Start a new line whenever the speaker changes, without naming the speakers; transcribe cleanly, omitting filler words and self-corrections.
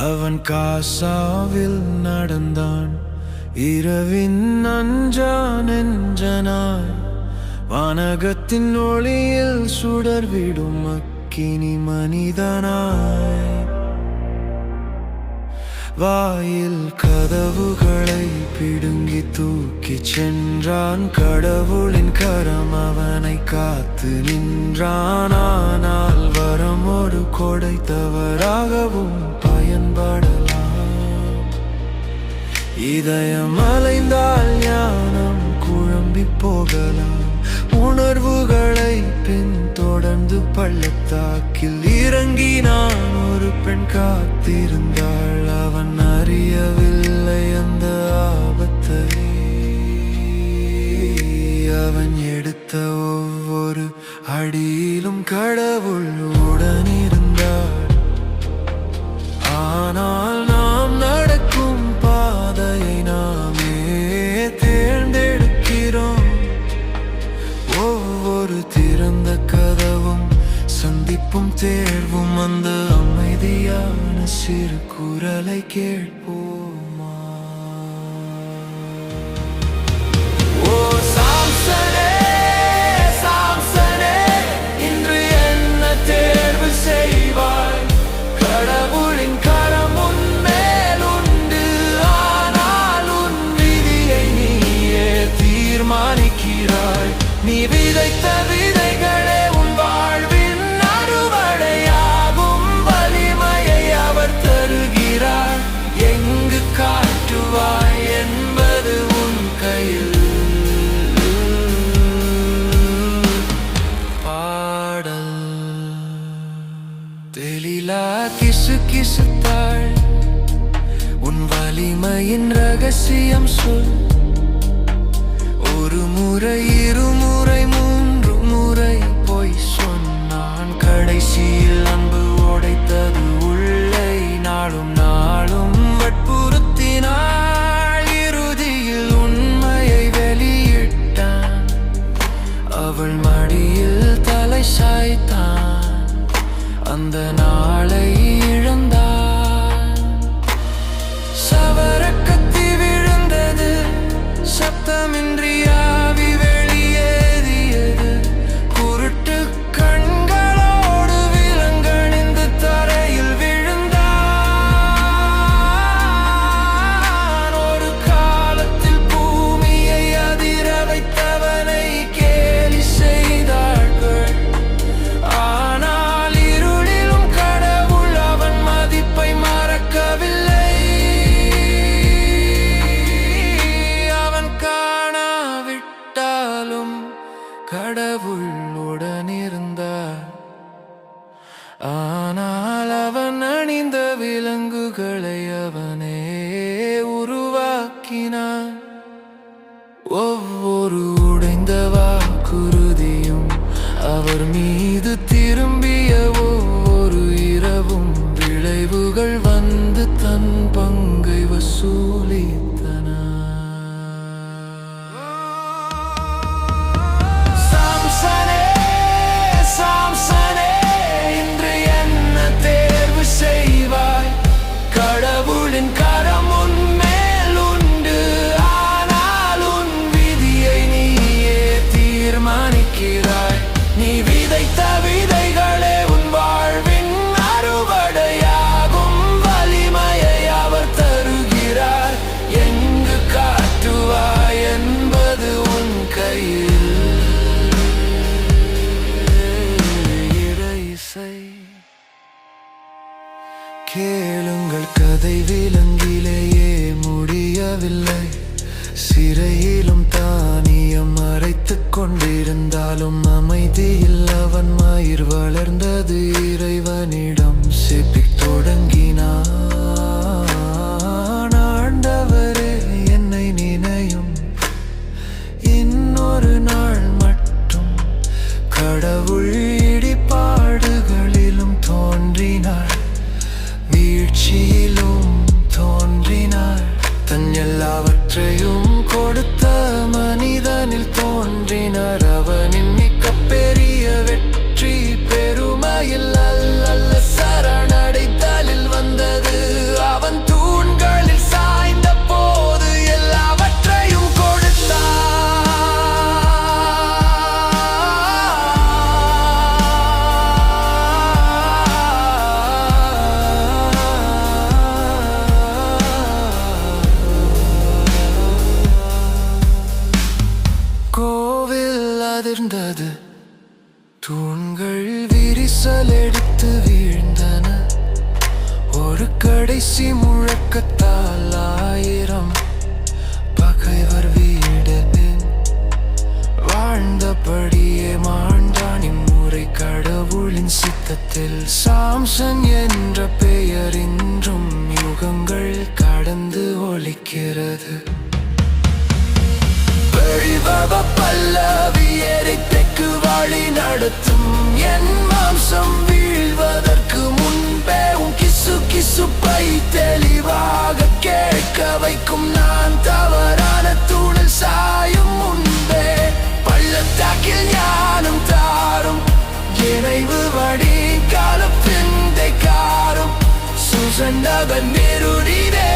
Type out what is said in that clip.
அவன் காசாவில் நடந்தான், இரவின் அஞ்சான் நெஞ்சனாய். வானகத்தின் ஒளியில் சுடர்விடும் அக்கினி மனிதனாய். வாயில் கதவுகளை பிடுங்கி தூக்கிச் சென்றான். கடவுளின் கரம் அவனை காத்து நின்றான். ஆனால் வரம் ஒரு கொடை தவறாகவும் பயன்படலாம். இதயம் அலைந்தால் ஞானம் குழம்பி போகலாம். உணர்வுகளை பின்தொடர்ந்து பள்ளத்தாக்கில் இறங்கினான். ஒரு பெண் காத்திருந்தாள், அவன் அறியவில்லை அந்த ஆபத்தை. அவன் எடுத்த ஒவ்வொரு அடியிலும் கடவுள் உடனிருந்தார். ஆனால் நாம் நடக்கும் பாதையை நாமே தேர்ந்தெடுக்கிறோம். ஒவ்வொரு திறந்த கதவும் சந்திப்பும் தேர்வும் அந்த அமைதியான சிறு குரலை கேட்போமா? ஓ சாம்சனே, சாம்சனே, இன்று என்ன தேர்வு செய்வாய்? கடவுளின் கரம் உன் மேல் உண்டு. ஆனால் உன் விதியை நீயே தீர்மானிக்கிறாய். நீ விதைத்த விதைகளே உன் வாழ்வின் அறுவடையாகும். வலிமையை அவர் தருகிறார். எங்கு காட்டுவாய் என்பது உன் கையில். பாடல் தெளிலா கிசு கிசுத்தாள். உன் வலிமையின் ரகசியம் சொல். ஒரு முறை, இருமுறை, மூன்று முறை பொய் சொன்னான். கடைசியில் அன்பு உடைத்தது உள்ளே. நாளும் நாளும் வற்புறுத்தினாள். இறுதியில் உண்மையை வெளியிட்டான். அவள் மடியில் தலை சாய்த்தான். அந்த நாளை இழந்தான். சவரக்கத்தி விழுந்தது, சப்தமின்றி ஆவி வெளியேறியது. குருட்டு கண்களோடு விலங்கணிந்து தரையில் விழுந்தான். ஒரு காலத்தில் பூமியை அதிர வைத்தவனை கேலி செய்தார்கள். ஆனால் இருளிலும் கடவுள் அவன் மதிப்பை மறக்கவில்லை. கடவுள் உடனிருந்தார். ஆனால் அவன் அணிந்த விலங்குகளை அவனே உருவாக்கினான். ஒவ்வொரு உடைந்த வாக்குறுதியும் அவர் மீது திரும்பிய ஒவ்வொரு இரவும் விளைவுகள் வந்து தன் பங்கை வசூலித்தன. சாம்சனே, சாம்சனே, இன்று என்ன தேர்வு செய்வாய்? கடவுளின் கரம் உன் மேல் உண்டு. ஆனால் உன் விதியை நீயே தீர்மானிக்கிறாய். நீ விதைத்த விதைகளே உன் வாழ்வின் அறுவடையாகும். வலிமையை அவர் தருகிறார். எங்கு காட்டுவாய் என்பது உன் கையில். கேளுங்கள், கதை விலங்கிலேயே முடியவில்லை. சிறையிலும் தானியம் மறைத்துக் கொண்டிருந்தாலும் அமைதியில் அவன் மயிர் வளர்ந்தது. இறைவனிடம் செபிக் தொடங்கினான். ஆண்டவரே, என்னை நினையும். இன்னொரு நாள் மட்டும். கடவுள் இடிபாடுகளிலும் தோன்றினார், வீழ்ச்சியிலும் தோன்றினார். தன் எல்லாவற்றையும் கொடுத்த மனிதனில் தோன்றினார். அவனின் மிகப்பெரிய வெற்றி பெருமையில் அல்ல கப்பலெடுத்து வீழ்ந்தன. ஒரு கடைசி முழக்கத்தால் 1000 பகைவர் வீடுதின் வாழ்ந்தபடியே மாண்டான். இம்முறை கடவுளின் சித்தத்தில் சாம்சன் என்ற பெயர் இன்றும் யுகங்கள் கடந்து ஒலிக்கிறது. பல்லவி எரித்தைக்கு வழி நடத்தும் என் மாம்சம் வீழ்வதற்கு முன்பே உன் கிசு கிசுப்பை தெளிவாக கேட்க வைக்கும். நான் தவறான தூணில் சாயும் முன்பே பள்ளத்தாக்கில் ஞானம் தாரும். நினைவு வடி காலப்பிந்தை காரும் சுசண்டவன் நெருடினே